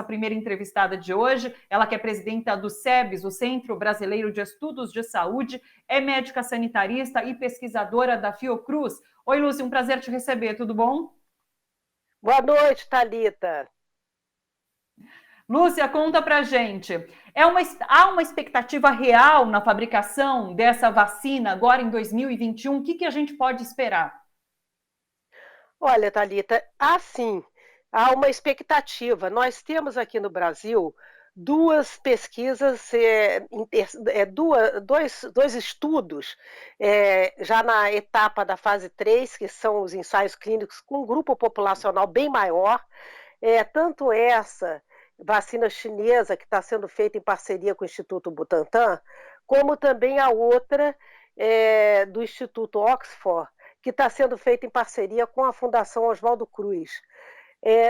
primeira entrevistada de hoje, ela que é presidenta do CEBS, o Centro Brasileiro de Estudos de Saúde, é médica sanitarista e pesquisadora da Fiocruz. Oi, Lúcia, um prazer te receber, tudo bom? Boa noite, Thalita. Lúcia, conta pra gente. Há uma expectativa real na fabricação dessa vacina agora em 2021? O que a gente pode esperar? Olha, Thalita, há uma expectativa. Nós temos aqui no Brasil duas pesquisas, dois estudos, já na etapa da fase 3, que são os ensaios clínicos com um grupo populacional bem maior. Tanto essa vacina chinesa, que está sendo feita em parceria com o Instituto Butantan, como também a outra do Instituto Oxford, que está sendo feita em parceria com a Fundação Oswaldo Cruz.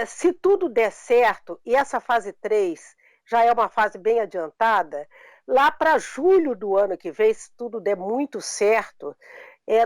Se tudo der certo, e essa fase 3 já é uma fase bem adiantada, lá para julho do ano que vem, se tudo der muito certo,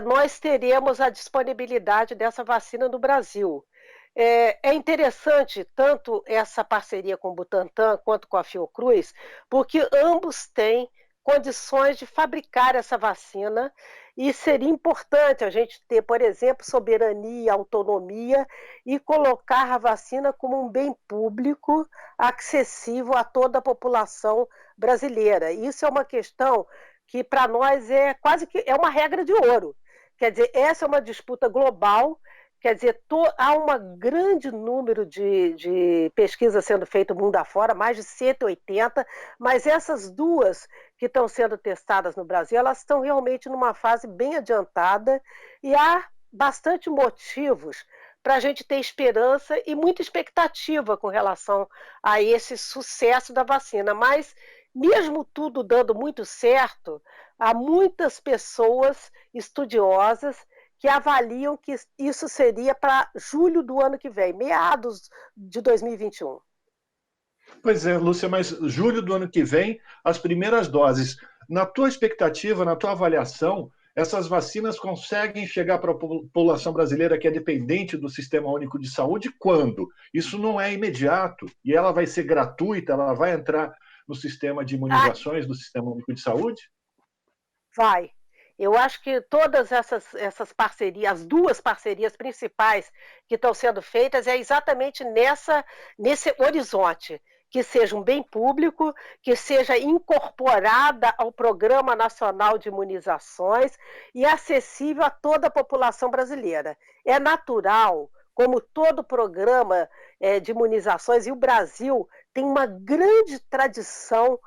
nós teremos a disponibilidade dessa vacina no Brasil. É interessante tanto essa parceria com o Butantan quanto com a Fiocruz, porque ambos têm condições de fabricar essa vacina e seria importante a gente ter, por exemplo, soberania, autonomia e colocar a vacina como um bem público acessível a toda a população brasileira. Isso é uma questão que para nós é quase que é uma regra de ouro. Quer dizer, essa é uma disputa global. Quer dizer, há um grande número de pesquisas sendo feitas mundo afora, mais de 180, mas essas duas que estão sendo testadas no Brasil, elas estão realmente numa fase bem adiantada e há bastante motivos para a gente ter esperança e muita expectativa com relação a esse sucesso da vacina. Mas, mesmo tudo dando muito certo, há muitas pessoas estudiosas que avaliam que isso seria para julho do ano que vem, meados de 2021. Pois é, Lúcia, mas julho do ano que vem, as primeiras doses. Na tua expectativa, na tua avaliação, essas vacinas conseguem chegar para a população brasileira que é dependente do Sistema Único de Saúde quando? Isso não é imediato e ela vai ser gratuita, ela vai entrar no sistema de imunizações do Sistema Único de Saúde? Vai. Eu acho que todas essas parcerias, as duas parcerias principais que estão sendo feitas é exatamente nesse horizonte, que seja um bem público, que seja incorporada ao Programa Nacional de Imunizações e acessível a toda a população brasileira. É natural, como todo programa de imunizações, e o Brasil tem uma grande tradição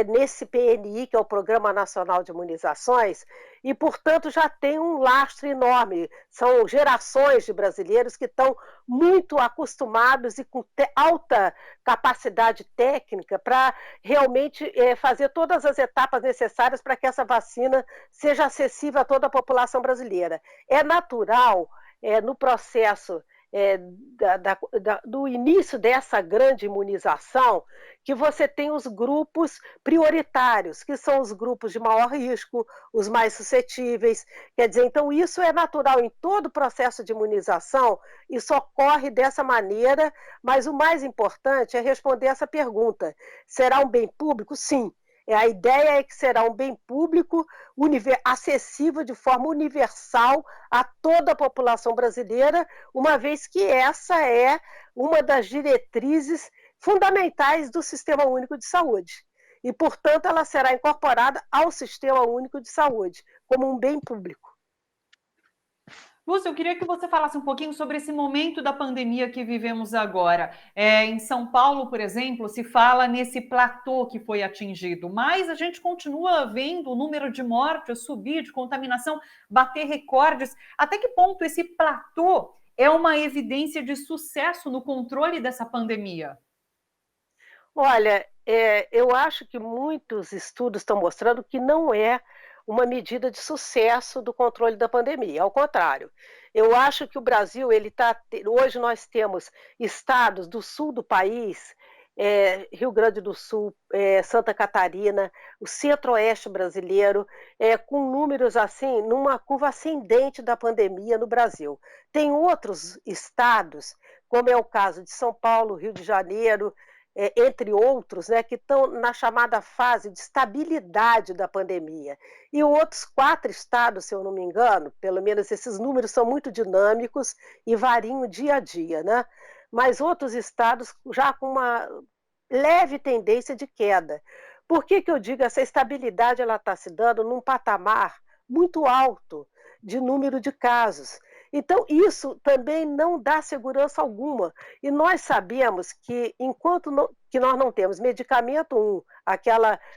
nesse PNI, que é o Programa Nacional de Imunizações, e, portanto, já tem um lastro enorme. São gerações de brasileiros que estão muito acostumados e com alta capacidade técnica para realmente fazer todas as etapas necessárias para que essa vacina seja acessível a toda a população brasileira. É natural, no processo do início dessa grande imunização, que você tem os grupos prioritários, que são os grupos de maior risco, os mais suscetíveis. Quer dizer, então isso é natural em todo o processo de imunização, isso ocorre dessa maneira, mas o mais importante é responder essa pergunta: será um bem público? Sim. A ideia é que será um bem público acessível de forma universal a toda a população brasileira, uma vez que essa é uma das diretrizes fundamentais do Sistema Único de Saúde. E, portanto, ela será incorporada ao Sistema Único de Saúde, como um bem público. Lúcia, eu queria que você falasse um pouquinho sobre esse momento da pandemia que vivemos agora. Em São Paulo, por exemplo, se fala nesse platô que foi atingido, mas a gente continua vendo o número de mortes subir, de contaminação bater recordes. Até que ponto esse platô é uma evidência de sucesso no controle dessa pandemia? Olha, eu acho que muitos estudos estão mostrando que não é uma medida de sucesso do controle da pandemia. Ao contrário, eu acho que o Brasil, hoje nós temos estados do sul do país, Rio Grande do Sul, Santa Catarina, o centro-oeste brasileiro, com números assim, numa curva ascendente da pandemia no Brasil. Tem outros estados, como é o caso de São Paulo, Rio de Janeiro, entre outros, né, que estão na chamada fase de estabilidade da pandemia. E outros 4 estados, se eu não me engano, pelo menos esses números são muito dinâmicos e variam dia a dia, né? Mas outros estados já com uma leve tendência de queda. Por que que eu digo essa estabilidade ela está se dando num patamar muito alto de número de casos. Então, isso também não dá segurança alguma. E nós sabemos que, enquanto que nós não temos medicamento,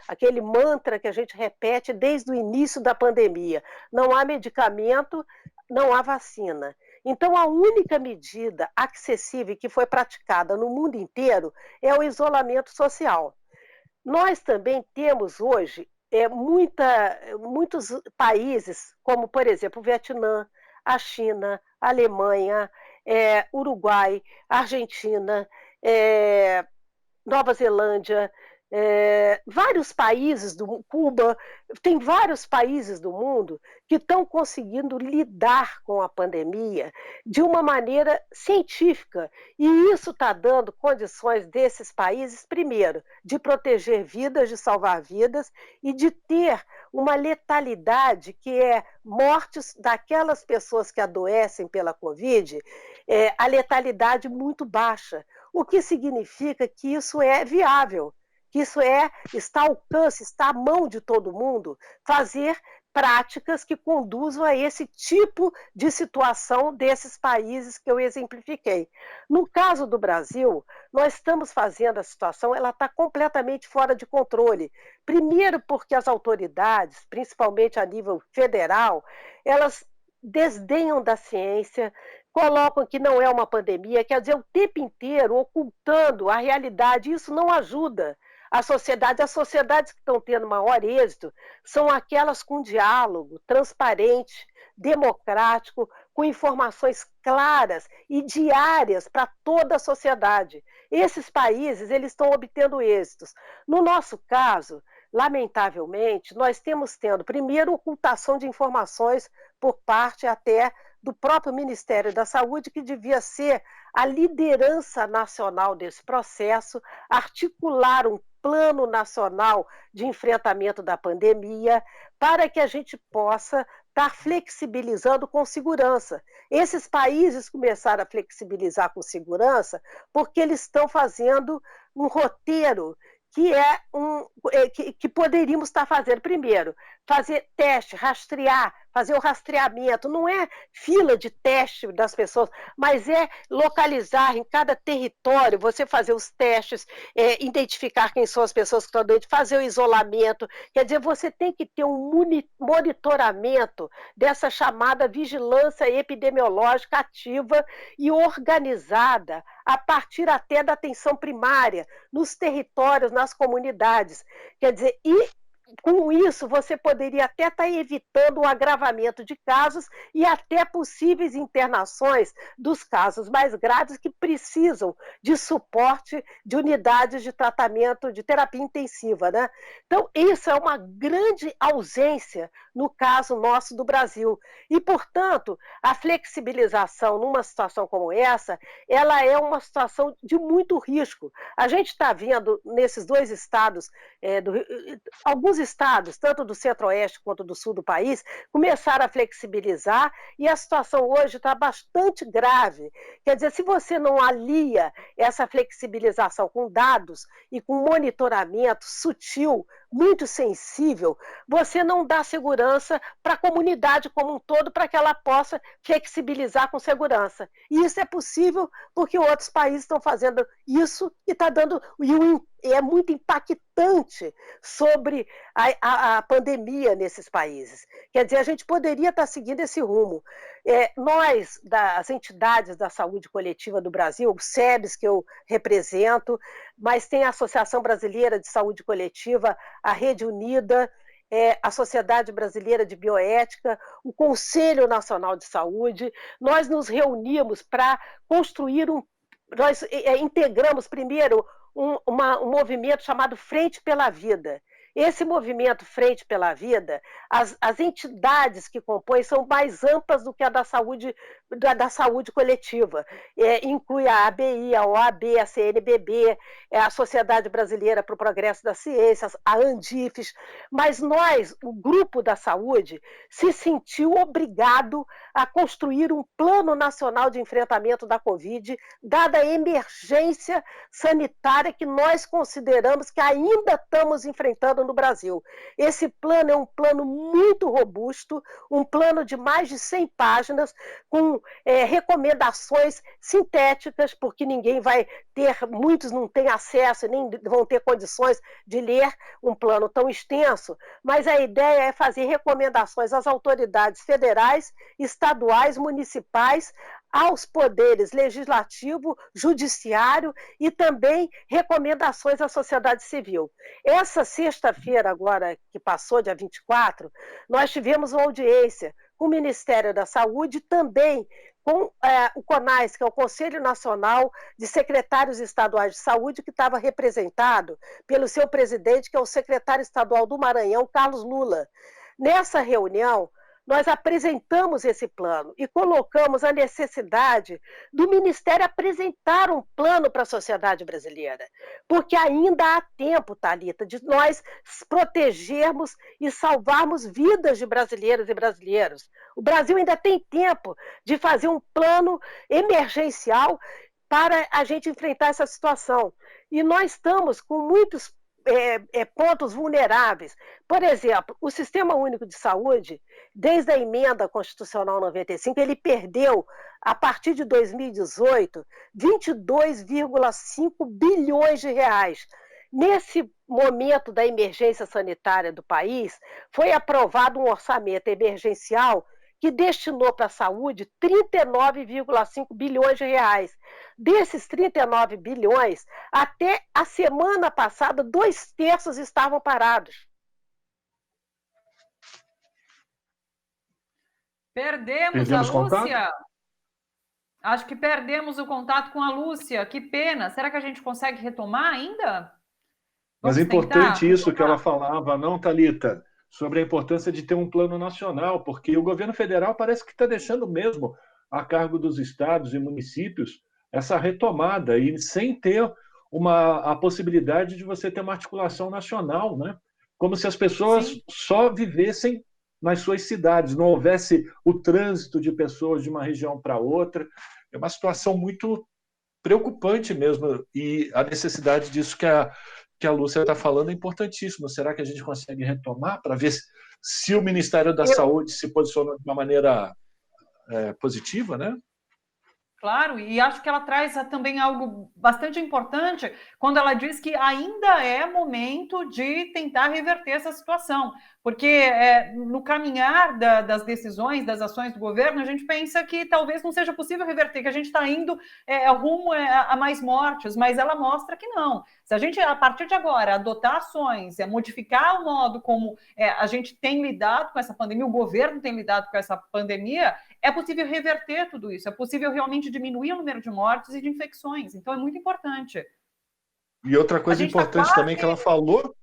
aquele mantra que a gente repete desde o início da pandemia: não há medicamento, não há vacina. Então, a única medida acessível que foi praticada no mundo inteiro é o isolamento social. Nós também temos hoje muitos países, como, por exemplo, o Vietnã, a China, a Alemanha, Uruguai, Argentina, Nova Zelândia, vários países Cuba, tem vários países do mundo que estão conseguindo lidar com a pandemia de uma maneira científica. E isso está dando condições desses países, primeiro, de proteger vidas, de salvar vidas e de ter uma letalidade que é mortes daquelas pessoas que adoecem pela Covid, a letalidade muito baixa, o que significa que isso é viável, que isso está ao alcance, está à mão de todo mundo, fazer práticas que conduzam a esse tipo de situação desses países que eu exemplifiquei. No caso do Brasil, nós estamos fazendo a situação, ela está completamente fora de controle. Primeiro porque as autoridades, principalmente a nível federal, elas desdenham da ciência, colocam que não é uma pandemia, quer dizer, o tempo inteiro ocultando a realidade, isso não ajuda a sociedade. As sociedades que estão tendo maior êxito são aquelas com diálogo transparente, democrático, com informações claras e diárias para toda a sociedade. Esses países, eles estão obtendo êxitos. No nosso caso, lamentavelmente, nós temos tendo, primeiro, ocultação de informações por parte até do próprio Ministério da Saúde, que devia ser a liderança nacional desse processo, articular um plano nacional de enfrentamento da pandemia, para que a gente possa estar flexibilizando com segurança. Esses países começaram a flexibilizar com segurança porque eles estão fazendo um roteiro que poderíamos estar fazendo. Primeiro, fazer teste, rastrear, fazer o rastreamento. Não é fila de teste das pessoas, mas é localizar em cada território, você fazer os testes, identificar quem são as pessoas que estão doentes, fazer o isolamento. Quer dizer, você tem que ter um monitoramento dessa chamada vigilância epidemiológica ativa e organizada a partir até da atenção primária, nos territórios, nas comunidades. Quer dizer, e com isso você poderia até estar evitando o agravamento de casos e até possíveis internações dos casos mais graves que precisam de suporte de unidades de tratamento, de terapia intensiva, né? Então, isso é uma grande ausência no caso nosso do Brasil. E, portanto, a flexibilização numa situação como essa, ela é uma situação de muito risco. A gente está vendo nesses 2 estados, alguns estados, tanto do centro-oeste quanto do sul do país, começaram a flexibilizar e a situação hoje está bastante grave. Quer dizer, se você não alia essa flexibilização com dados e com monitoramento sutil, muito sensível, você não dá segurança para a comunidade como um todo, para que ela possa flexibilizar com segurança. E isso é possível porque outros países estão fazendo isso e está dando, e é muito impactante sobre a pandemia nesses países. Quer dizer, a gente poderia estar seguindo esse rumo. Nós, das entidades da saúde coletiva do Brasil, o SEBS, que eu represento, mas tem a Associação Brasileira de Saúde Coletiva, a Rede Unida, a Sociedade Brasileira de Bioética, o Conselho Nacional de Saúde, nós nos reunimos para construir nós integramos primeiro um movimento chamado Frente pela Vida, Esse movimento Frente pela Vida, as entidades que compõem são mais amplas do que a da saúde coletiva. Inclui a ABI, a OAB, a CNBB, a Sociedade Brasileira para o Progresso das Ciências, a Andifes, mas nós, o grupo da saúde, se sentiu obrigado a construir um plano nacional de enfrentamento da Covid, dada a emergência sanitária que nós consideramos que ainda estamos enfrentando no Brasil. Esse plano é um plano muito robusto, um plano de mais de 100 páginas, com recomendações sintéticas, porque ninguém vai ter, muitos não têm acesso, nem vão ter condições de ler um plano tão extenso, mas a ideia é fazer recomendações às autoridades federais, estaduais, municipais, aos poderes legislativo, judiciário e também recomendações à sociedade civil. Essa sexta-feira agora, que passou, dia 24, nós tivemos uma audiência com o Ministério da Saúde, também com o CONAS, que é o Conselho Nacional de Secretários Estaduais de Saúde, que estava representado pelo seu presidente, que é o secretário estadual do Maranhão, Carlos Lula. Nessa reunião, nós apresentamos esse plano e colocamos a necessidade do Ministério apresentar um plano para a sociedade brasileira, porque ainda há tempo, Thalita, de nós protegermos e salvarmos vidas de brasileiras e brasileiros. O Brasil ainda tem tempo de fazer um plano emergencial para a gente enfrentar essa situação. E nós estamos com muitos pontos vulneráveis. Por exemplo, o Sistema Único de Saúde, desde a emenda constitucional 95, ele perdeu, a partir de 2018, 22,5 bilhões de reais. Nesse momento da emergência sanitária do país, foi aprovado um orçamento emergencial que destinou para a saúde 39,5 bilhões de reais. Desses 39 bilhões, até a semana passada, 2/3 estavam parados. Perdemos a Lúcia? Contato? Acho que perdemos o contato com a Lúcia. Que pena. Será que a gente consegue retomar ainda? Mas é importante isso que ela falava, não, Thalita? Sobre a importância de ter um plano nacional, porque o governo federal parece que está deixando mesmo a cargo dos estados e municípios essa retomada, e sem ter a possibilidade de você ter uma articulação nacional, né? Como se as pessoas Sim. só vivessem nas suas cidades, não houvesse o trânsito de pessoas de uma região para outra. É uma situação muito preocupante mesmo, e a necessidade disso que a Lúcia está falando é importantíssimo. Será que a gente consegue retomar para ver se o Ministério da Saúde se posiciona de uma maneira positiva, né? Claro, e acho que ela traz também algo bastante importante quando ela diz que ainda é momento de tentar reverter essa situação, porque no caminhar das decisões, das ações do governo, a gente pensa que talvez não seja possível reverter, que a gente está indo rumo a mais mortes, mas ela mostra que não. Se a gente, a partir de agora, adotar ações, modificar o modo como a gente tem lidado com essa pandemia, o governo tem lidado com essa pandemia, é possível reverter tudo isso, é possível realmente diminuir o número de mortes e de infecções. Então, é muito importante. E outra coisa importante também que ela falou...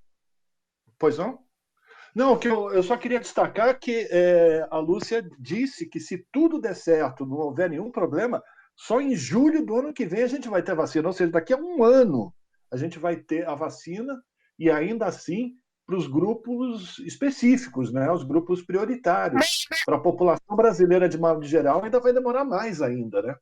Pois não? Não, que eu só queria destacar que a Lúcia disse que se tudo der certo, não houver nenhum problema, só em julho do ano que vem a gente vai ter vacina. Ou seja, daqui a um ano a gente vai ter a vacina, e ainda assim para os grupos específicos, né? Os grupos prioritários. Para a população brasileira, de modo geral, ainda vai demorar mais ainda, né?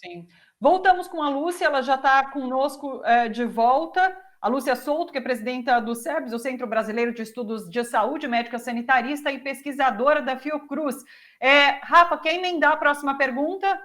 Sim. Voltamos com a Lúcia, ela já está conosco de volta. A Lúcia Souto, que é presidenta do CEBS, o Centro Brasileiro de Estudos de Saúde, médica sanitarista e pesquisadora da Fiocruz. Rafa, quer emendar a próxima pergunta?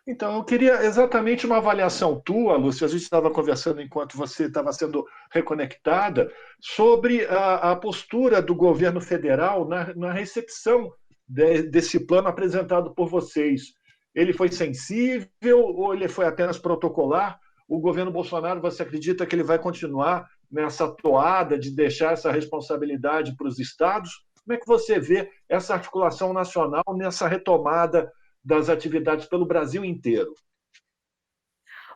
Então, eu queria exatamente uma avaliação tua, Lúcia. A gente estava conversando enquanto você estava sendo reconectada, sobre a postura do governo federal na recepção desse plano apresentado por vocês. Ele foi sensível ou ele foi apenas protocolar? O governo Bolsonaro, você acredita que ele vai continuar nessa toada de deixar essa responsabilidade para os estados? Como é que você vê essa articulação nacional nessa retomada das atividades pelo Brasil inteiro?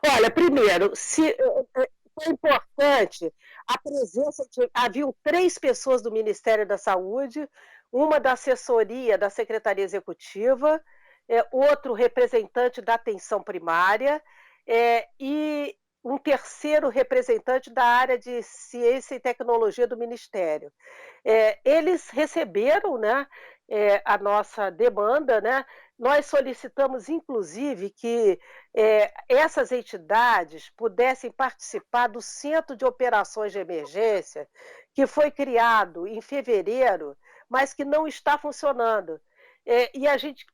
Olha, primeiro, foi importante importante a presença haviam 3 pessoas do Ministério da Saúde, uma da assessoria da Secretaria Executiva, outro representante da atenção primária, e um terceiro representante da área de ciência e tecnologia do Ministério. Eles receberam, né, a nossa demanda, né? Nós solicitamos, inclusive, que essas entidades pudessem participar do Centro de Operações de Emergência, que foi criado em fevereiro, mas que não está funcionando. E a gente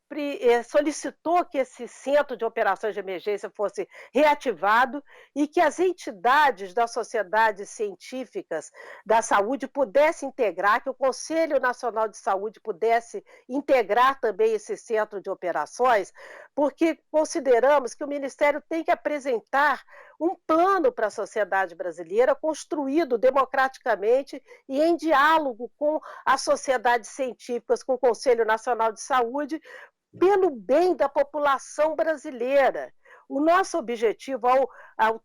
solicitou que esse Centro de Operações de Emergência fosse reativado e que as entidades das sociedades científicas da saúde pudessem integrar, que o Conselho Nacional de Saúde pudesse integrar também esse Centro de Operações, porque consideramos que o Ministério tem que apresentar um plano para a sociedade brasileira construído democraticamente e em diálogo com as sociedades científicas, com o Conselho Nacional de Saúde, pelo bem da população brasileira. O nosso objetivo, ao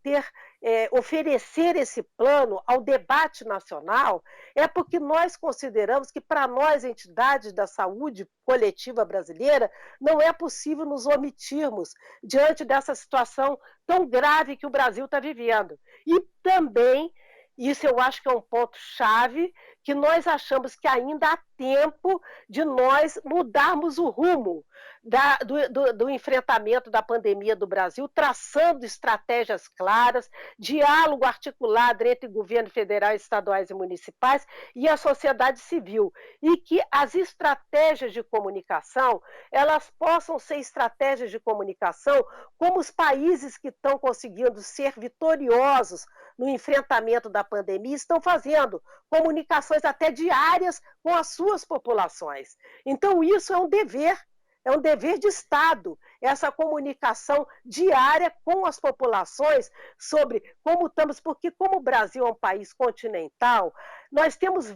oferecer esse plano ao debate nacional, é porque nós consideramos que, para nós, entidades da saúde coletiva brasileira, não é possível nos omitirmos diante dessa situação tão grave que o Brasil está vivendo. E também, isso eu acho que é um ponto-chave, que nós achamos que ainda há tempo de nós mudarmos o rumo do enfrentamento da pandemia do Brasil, traçando estratégias claras, diálogo articulado entre governo federal, estaduais e municipais e a sociedade civil. E que as estratégias de comunicação, elas possam ser estratégias de comunicação como os países que estão conseguindo ser vitoriosos no enfrentamento da pandemia estão fazendo comunicações até diárias com as suas populações. Então, isso é um dever de Estado, essa comunicação diária com as populações sobre como estamos, porque como o Brasil é um país continental, nós temos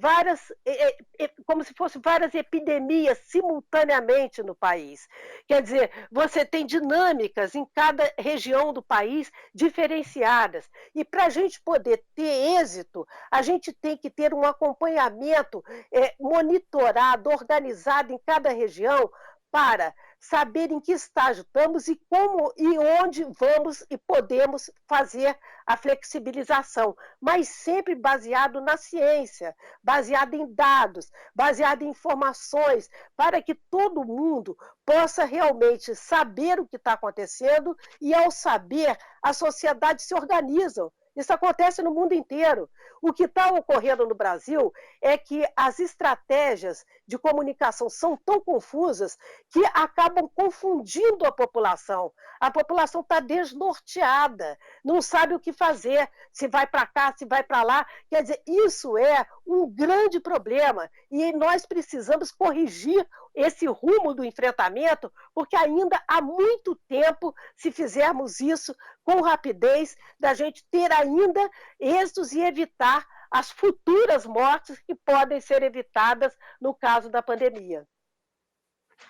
como se fossem várias epidemias simultaneamente no país. Quer dizer, você tem dinâmicas em cada região do país diferenciadas. E para a gente poder ter êxito, a gente tem que ter um acompanhamento monitorado, organizado em cada região, para saber em que estágio estamos e como e onde vamos e podemos fazer a flexibilização, mas sempre baseado na ciência, baseado em dados, baseado em informações, para que todo mundo possa realmente saber o que está acontecendo e, ao saber, as sociedades se organizam. Isso acontece no mundo inteiro. O que está ocorrendo no Brasil é que as estratégias de comunicação são tão confusas que acabam confundindo a população. A população está desnorteada, não sabe o que fazer, se vai para cá, se vai para lá. Quer dizer, isso é um grande problema e nós precisamos corrigir esse rumo do enfrentamento, porque ainda há muito tempo, se fizermos isso com rapidez, da gente ter ainda êxitos e evitar as futuras mortes que podem ser evitadas no caso da pandemia.